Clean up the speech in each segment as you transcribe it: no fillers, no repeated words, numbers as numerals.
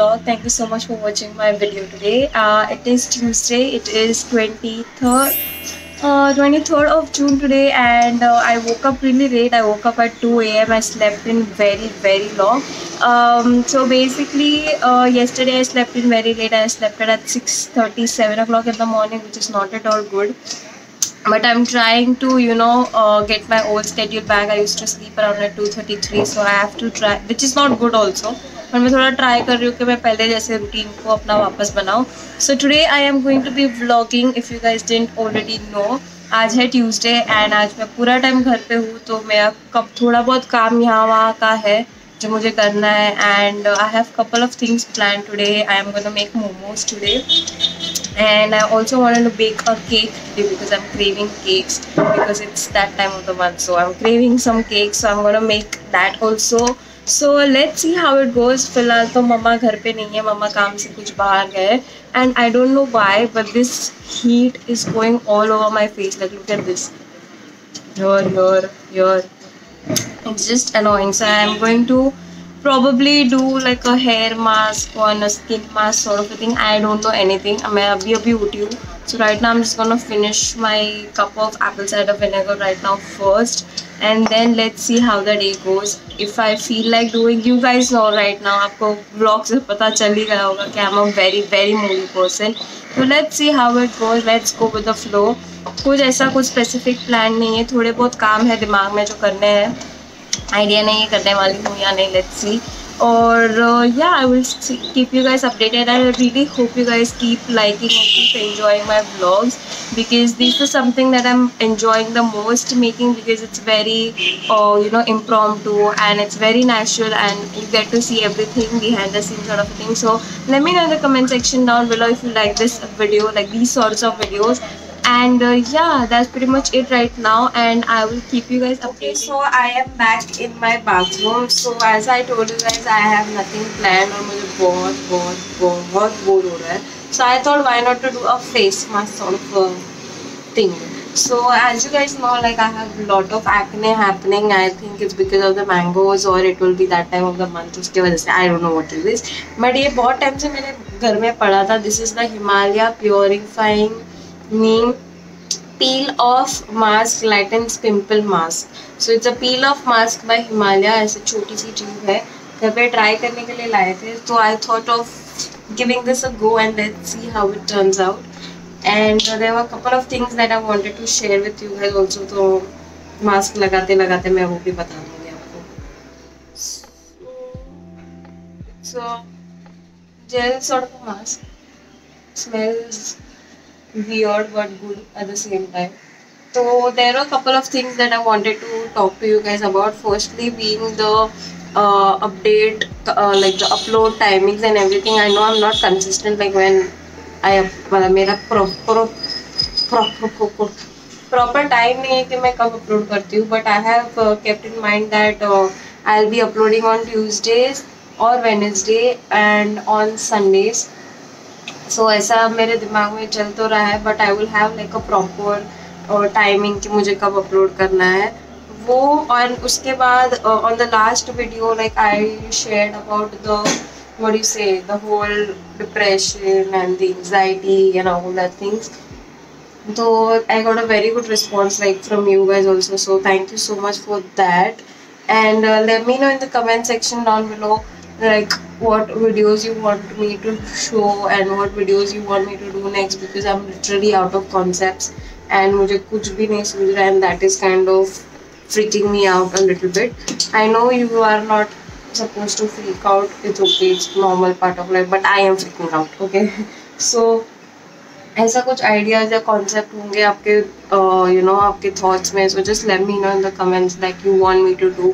vlog. Thank you so much for watching my video today. It is Tuesday. It is 23rd of June today, and I woke up really late. I woke up at 2 a.m. I slept in very long. So basically, yesterday I slept in very late. I slept at 6:30, 7 o'clock in the morning, which is not at all good. But I'm trying to get my old schedule back. I used to sleep around at 2:33, so I have to try, which is not good also. पर मैं थोड़ा try कर रही हूँ कि मैं पहले जैसे रूटीन को अपना वापस बनाऊँ. So today I am going to be vlogging. If you guys didn't already know, आज है ट्यूसडे एंड आज मैं पूरा टाइम घर पे हूँ, तो मेरा कब थोड़ा बहुत काम यहाँ वहाँ का है जो मुझे करना है. And I have couple of things plan today. I am gonna make momos today. And I also wanted to bake a cake today because I'm craving cakes because it's that time of the month. So I'm craving some cakes, so I'm gonna make that also. So let's see how it goes. फिलहाल तो मम्मा घर पे नहीं है, मम्मा काम से कुछ बाहर गए. And I don't know why, but this heat is going all over my face. Like look at this. Here. It's just annoying. So I'm going to probably do like a hair mask or a skin mask sort of a thing. I don't know anything. मैं अभी उठी हूँ. So right now I'm just gonna finish my cup of apple cider vinegar right now first, and then let's see how the day goes. If I feel like doing, you guys know right now, आपको vlog से पता चल ही गया होगा कि I'm a very moody person. So let's see how it goes. Let's go with the flow. कुछ ऐसा कुछ specific plan नहीं है. थोड़े बहुत काम है दिमाग में जो करने हैं. आइडिया नहीं है करने वाली हूँ या नहीं. Let's see. और या I will keep you guys updated. I really hope you guys keep liking and keep enjoying my vlogs because this is something that I'm enjoying the most making because it's very impromptu and it's very natural and you get to see everything behind the scenes sort of thing. So let me know in the comment section down below if you like this video, like these sorts of videos. And yeah, that's pretty much it right now, and I will keep you guys updated. So I am back in my bathroom. So as I told you guys, I have nothing planned और मुझे बहुत bore हो रहा है. So I thought why not to do a face mask sort of a thing. So as you guys know, like I have a lot of acne happening. I think it's because of the mangoes or it will be that time of the month. उसके वजह से I don't know what it is. But ये बहुत time से मेरे घर में पड़ा था. This is the Himalaya Purifying Neem Peel Off Mask Lightens Pimple Mask. So it's a peel off mask by Himalaya. ऐसे छोटी सी ट्यूब है, घर पे ट्राई करने के लिए लाए थे. तो I thought of giving this a go and let's see how it turns out. And there were a couple of things that I wanted to share with you guys also. तो mask लगाते मैं वो भी बता दूँगी आपको. So gel sort of a mask. Smells weird but good at the same time. So there are a couple of things that I wanted to talk to you guys about. Firstly being the update, like the upload timings and everything. I know I'm not consistent, like when I मेरा proper time नहीं है कि मैं कब upload करती हूँ. But I have kept in mind that I'll be uploading on Tuesdays or Wednesday and on Sundays. So ऐसा मेरे दिमाग में चल तो रहा है, but I will have like a proper timing कि मुझे कब अपलोड करना है वो. और उसके बाद on the last video like I shared about the what you say the whole depression and the anxiety and all that things. तो I got a very good response like from you guys also. So thank you so much for that. And let me know in the comment section down below like what videos you want me to show and what videos you want me to do next, because I'm literally out of concepts and मुझे कुछ भी नहीं सूझ रहा, and that is kind of freaking me out a little bit. I know you are not supposed to freak out. It's okay, it's normal part of life, but I am freaking out. Okay. So ऐसा कुछ ideas या concept होंगे आपके आपके thoughts में, so just let me know in the comments like you want me to do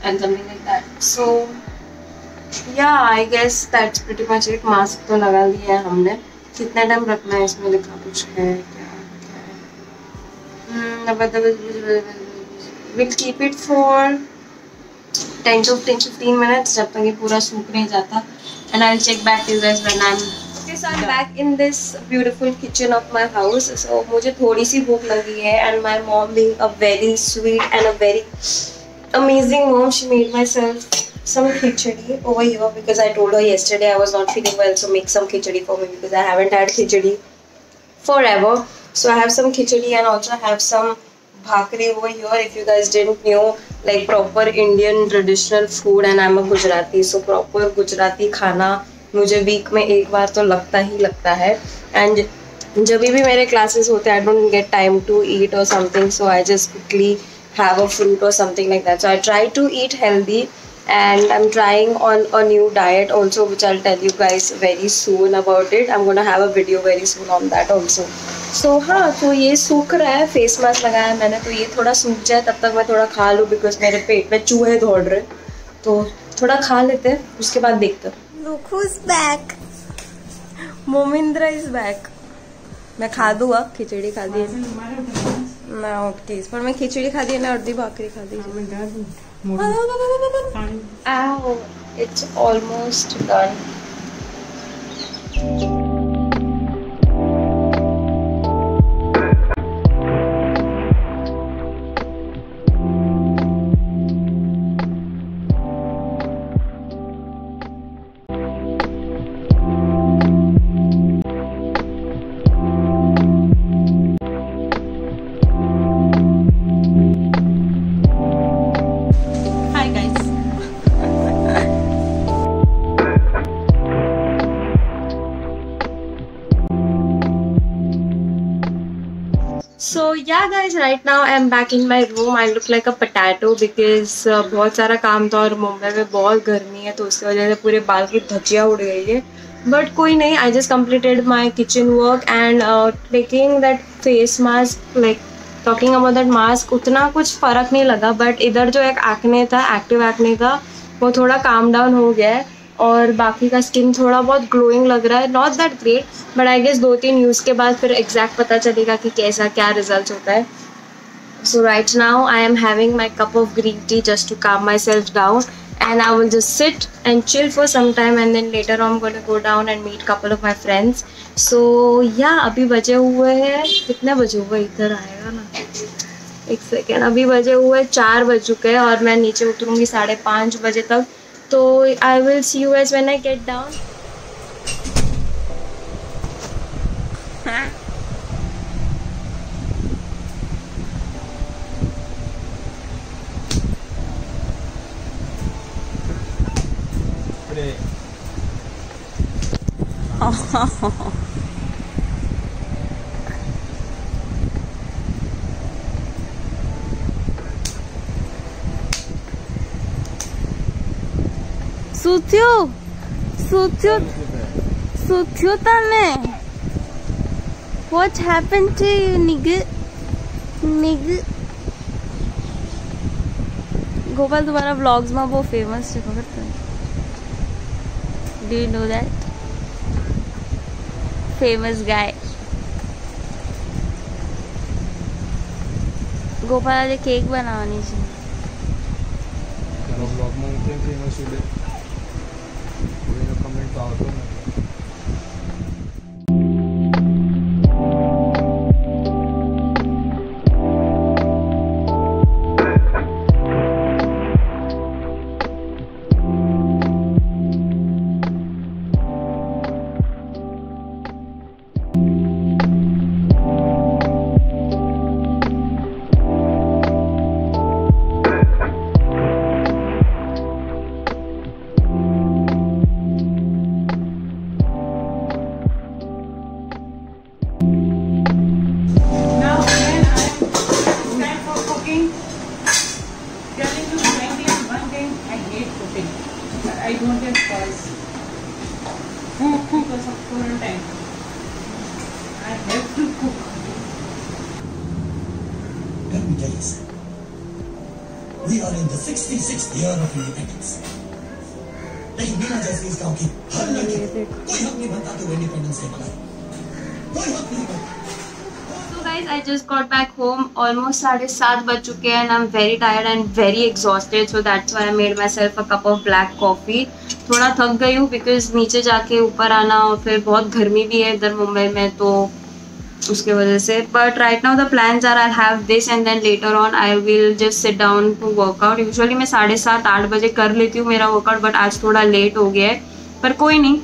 and something like that. So yeah, I guess that's pretty much it. Mask तो लगा लिया है हमने. कितना टाइम रखना है इसमें लिखा कुछ है क्या? We'll keep it for 10 to 15 minutes जब तक ये पूरा सूख नहीं जाता. And I'll check back to you guys when I'm. Okay, so I'm back in this beautiful kitchen of my house. So मुझे थोड़ी सी भूख लगी है, and my mom being a very sweet and a very amazing mom, she made myself some khichdi over here because I told her yesterday I was not feeling well, so make some khichdi for me because I haven't had khichdi forever. So I have some khichdi and also have some bhakri over here. If you guys didn't know, like proper Indian traditional food, and I'm a Gujarati, so proper Gujarati खाना मुझे week में एक बार तो लगता ही लगता है. And जब भी मेरे क्लासेस होते हैं, I don't get time to eat or something, so I just quickly have a fruit or something like that. So I try to eat healthy, and I'm trying on a new diet also, which I'll tell you guys very soon about it. I'm gonna have a video very soon on that also. So हाँ, तो ये सूख रहा है, face mask लगाया है मैंने, तो ये थोड़ा सूख जाए तब तक मैं थोड़ा खा लूँ बिकॉज मेरे पेट में चूहे दौड़ रहे, तो थोड़ा खा लेते हैं, उसके बाद देखते हैं. Look who's back. मोमिंद्रा is back. मैं खा दूँ अब, खिचड़ी खा दी मैं उठती, पर मैं खिचड़ी खा दी ना, अर्धी भाकरी खा दी. Ow, it's almost done. So yeah guys, right now I'm back in my room. I look like a potato because बहुत सारा काम था और मुंबई में बहुत गर्मी है, तो उसकी वजह से पूरे बाल की धज्जियाँ उड़ गई है. बट कोई नहीं, I just completed my kitchen work and taking that face mask, like talking about that mask, उतना कुछ फ़र्क नहीं लगा. बट इधर जो एक एक्ने था, एक्टिव एक्ने का, वो थोड़ा काम डाउन हो गया है और बाकी का स्किन थोड़ा बहुत ग्लोइंग लग रहा है. Not that great, but I guess 2-3 use के बाद फिर एग्जैक्ट पता चलेगा कि कैसा क्या रिजल्ट होता है. So right now I am having my cup of green tea just to calm myself down, and I will just sit and chill for some time, and then later I am going to go down and meet couple of my friends. So yeah अभी बजे हुए हैं, कितने बजे हुए, इधर आएगा ना, एक सेकेंड, अभी बजे हुए 4 बज चुके हैं और मैं नीचे उतरूँगी 5:30 बजे तक. तो I will see you guys when I get down. Suthu tane. What happened to you, nigga? Gopal तुम्हारा व्लॉग्स में वो फेमस है, खबर है? Do you know that? Famous guy. Gopal आज केक बनानी चाहिए. व्लॉग में फेमस हो गए. कमेंट आओ तो I don't get calls because of quarantine. I have to cook. Let me tell you, sir. We are in the 66th year of independence. लेकिन बिना जैसे इस गांव की हर लड़की कोई हक नहीं बनता कि वो इंडिपेंडेंस डे मनाए. कोई हक नहीं बनता. Guys, I just got back home. Almost 7:30 बज चुके हैं and I'm very tired and very exhausted. So that's why I made myself a cup of black coffee. थोड़ा थक गई हूँ because नीचे जाके ऊपर आना और फिर बहुत गर्मी भी है इधर मुंबई में, तो उसके वजह से. But right now the plans are I have this and then later on I will just sit down to workout. Usually मैं 7:30-8 बजे कर लेती हूँ मेरा वर्कआउट, बट आज थोड़ा लेट हो गया है. पर कोई नहीं,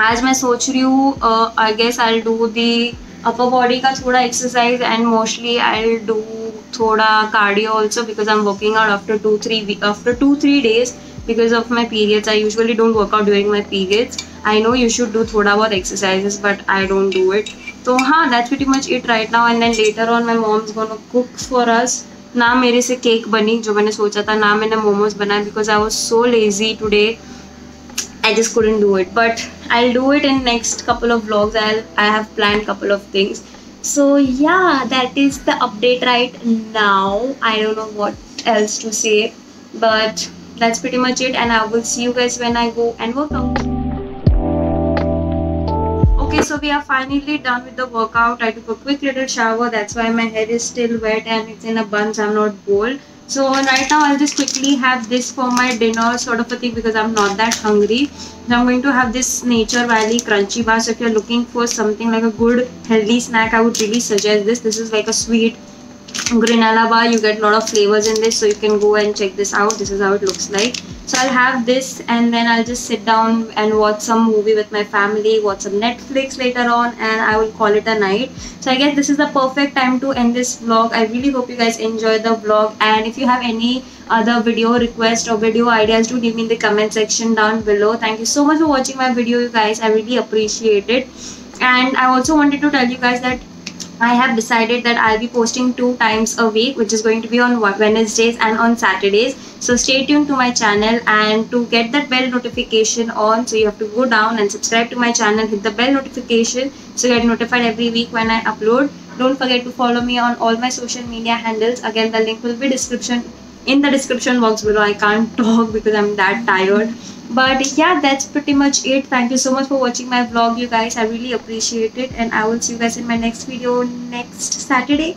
आज मैं सोच रही हूँ I guess I will do the upper body का थोड़ा exercise and mostly I will do थोड़ा cardio also because I am working out after 2-3 days because of my periods. I usually don't work out during my periods. I know you should do thoda bahut exercises but I don't do it. So हाँ, that's pretty much it right now. And then later on my mom's gonna cook for us. ना मेरे से cake बनी जो मैंने सोचा था, ना मैंने मोमोज बनाए because I was so lazy today. I just couldn't do it, but I'll do it in next couple of vlogs. I have planned couple of things. So yeah, that is the update right now. I don't know what else to say, but that's pretty much it, and I will see you guys when I go and work out. Okay, so we are finally done with the workout. I took a quick little shower, that's why my hair is still wet and it's in a bun, so I'm not bald. So right now I'll just quickly have this for my dinner sort of a thing because I'm not that hungry. So I'm going to have this Nature Valley crunchy bar. So if you're looking for something like a good healthy snack, I would really suggest this. This is like a sweet granola bar. You get a lot of flavors in this, so you can go and check this out. This is how it looks like. So I'll have this and then I'll just sit down and watch some movie with my family, watch some Netflix later on, and I will call it a night. So I guess this is the perfect time to end this vlog. I really hope you guys enjoyed the vlog, and if you have any other video requests or video ideas, do leave me in the comment section down below. Thank you so much for watching my video, you guys. I really appreciate it. And I also wanted to tell you guys that I have decided that I'll be posting 2 times a week, which is going to be on Wednesdays and on Saturdays. So stay tuned to my channel, and to get that bell notification on, so you have to go down and subscribe to my channel, hit the bell notification so you get notified every week when I upload. Don't forget to follow me on all my social media handles. Again, the link will be in the description box below. I can't talk because I'm that tired. But yeah, that's pretty much it. Thank you so much for watching my vlog, you guys. I really appreciate it, and I will see you guys in my next video next Saturday.